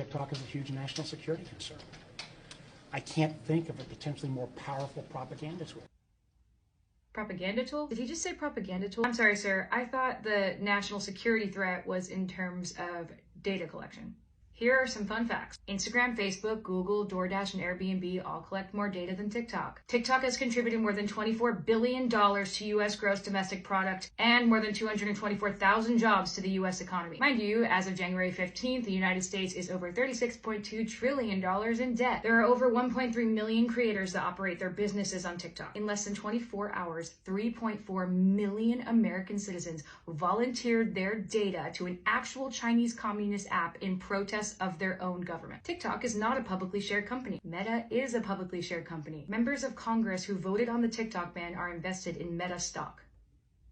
TikTok is a huge national security concern. I can't think of a potentially more powerful propaganda tool. Propaganda tool? Did he just say propaganda tool? I'm sorry, sir. I thought the national security threat was in terms of data collection. Here are some fun facts. Instagram, Facebook, Google, DoorDash, and Airbnb all collect more data than TikTok. TikTok has contributed more than $24 billion to U.S. gross domestic product and more than 224,000 jobs to the U.S. economy. Mind you, as of January 15th, the United States is over $36.2 trillion in debt. There are over 1.3 million creators that operate their businesses on TikTok. In less than 24 hours, 3.4 million American citizens volunteered their data to an actual Chinese communist app in protest of their own government. TikTok is not a publicly shared company. Meta is a publicly shared company. Members of Congress who voted on the TikTok ban are invested in Meta stock.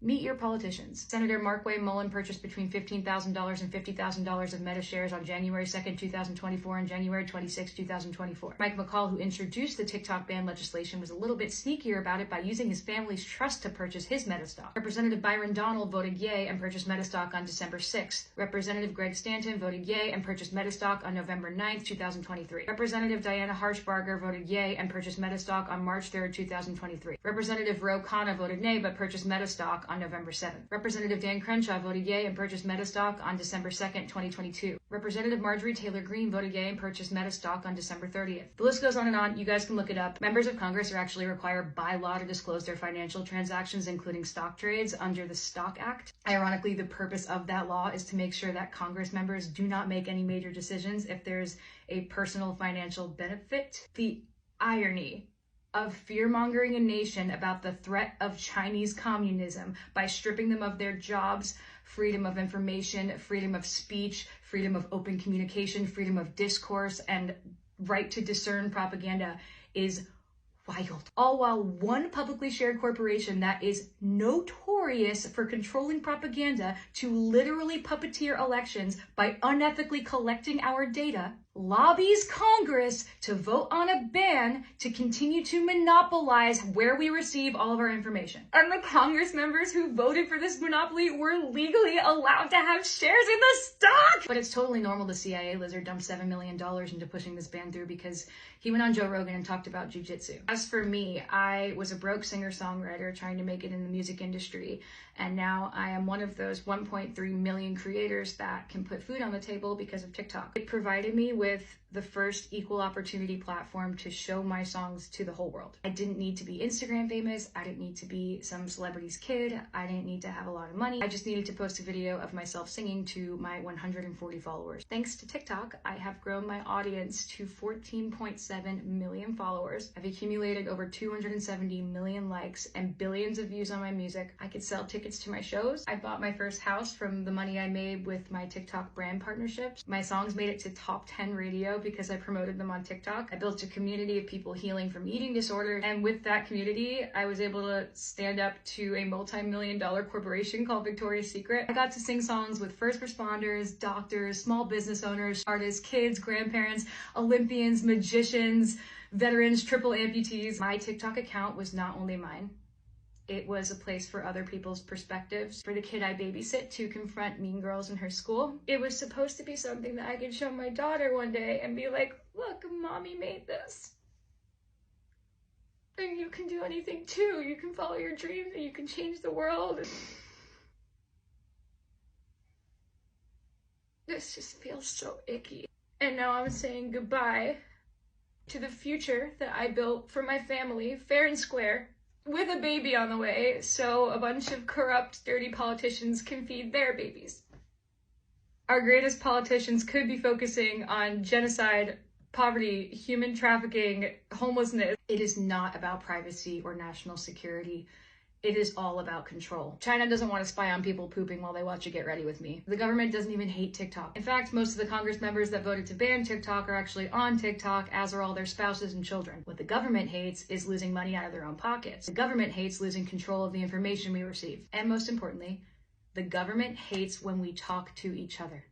Meet your politicians. Senator Markway Mullen purchased between $15,000 and $50,000 of Meta shares on January 2nd, 2024 and January 26, 2024. Mike McCall, who introduced the TikTok ban legislation, was a little bit sneakier about it by using his family's trust to purchase his Meta stock. Representative Byron Donald voted yay and purchased Meta stock on December 6th. Representative Greg Stanton voted yay and purchased Meta stock on November 9th, 2023. Representative Diana Harshbarger voted yay and purchased Meta stock on March 3rd, 2023. Representative Ro Khanna voted nay but purchased Meta stock on November 7th. Representative Dan Crenshaw voted yay and purchased Meta stock on December 2nd, 2022. Representative Marjorie Taylor Greene voted yay and purchased Meta stock on December 30th. The list goes on and on. You guys can look it up. Members of Congress are actually required by law to disclose their financial transactions, including stock trades, under the Stock Act. Ironically, the purpose of that law is to make sure that Congress members do not make any major decisions if there's a personal financial benefit. The irony of fear-mongering a nation about the threat of Chinese communism by stripping them of their jobs, freedom of information, freedom of speech, freedom of open communication, freedom of discourse, and right to discern propaganda is wild. All while one publicly shared corporation that is notorious for controlling propaganda to literally puppeteer elections by unethically collecting our data lobbies Congress to vote on a ban to continue to monopolize where we receive all of our information. And the Congress members who voted for this monopoly were legally allowed to have shares in the stock! But it's totally normal the CIA lizard dumped $7 million into pushing this ban through because he went on Joe Rogan and talked about jujitsu. As for me, I was a broke singer-songwriter trying to make it in the music industry, and now I am one of those 1.3 million creators that can put food on the table because of TikTok. It provided me with the first equal opportunity platform to show my songs to the whole world. I didn't need to be Instagram famous. I didn't need to be some celebrity's kid. I didn't need to have a lot of money. I just needed to post a video of myself singing to my 140 followers. Thanks to TikTok, I have grown my audience to 14.7 million followers. I've accumulated over 270 million likes and billions of views on my music. I could sell tickets to my shows. I bought my first house from the money I made with my TikTok brand partnerships. My songs made it to top 10 radio because I promoted them on TikTok. I built a community of people healing from eating disorders, and with that community, I was able to stand up to a multi-million-dollar corporation called Victoria's Secret. I got to sing songs with first responders, doctors, small business owners, artists, kids, grandparents, Olympians, magicians, veterans, triple amputees. My TikTok account was not only mine. It was a place for other people's perspectives, for the kid I babysit to confront mean girls in her school. It was supposed to be something that I could show my daughter one day and be like, look, mommy made this. And you can do anything too. You can follow your dreams and you can change the world. This just feels so icky. And now I'm saying goodbye to the future that I built for my family, fair and square, with a baby on the way, so a bunch of corrupt, dirty politicians can feed their babies. Our greatest politicians could be focusing on genocide, poverty, human trafficking, homelessness. It is not about privacy or national security. It is all about control. China doesn't want to spy on people pooping while they watch a Get Ready With Me. The government doesn't even hate TikTok. In fact, most of the Congress members that voted to ban TikTok are actually on TikTok, as are all their spouses and children. What the government hates is losing money out of their own pockets. The government hates losing control of the information we receive. And most importantly, the government hates when we talk to each other.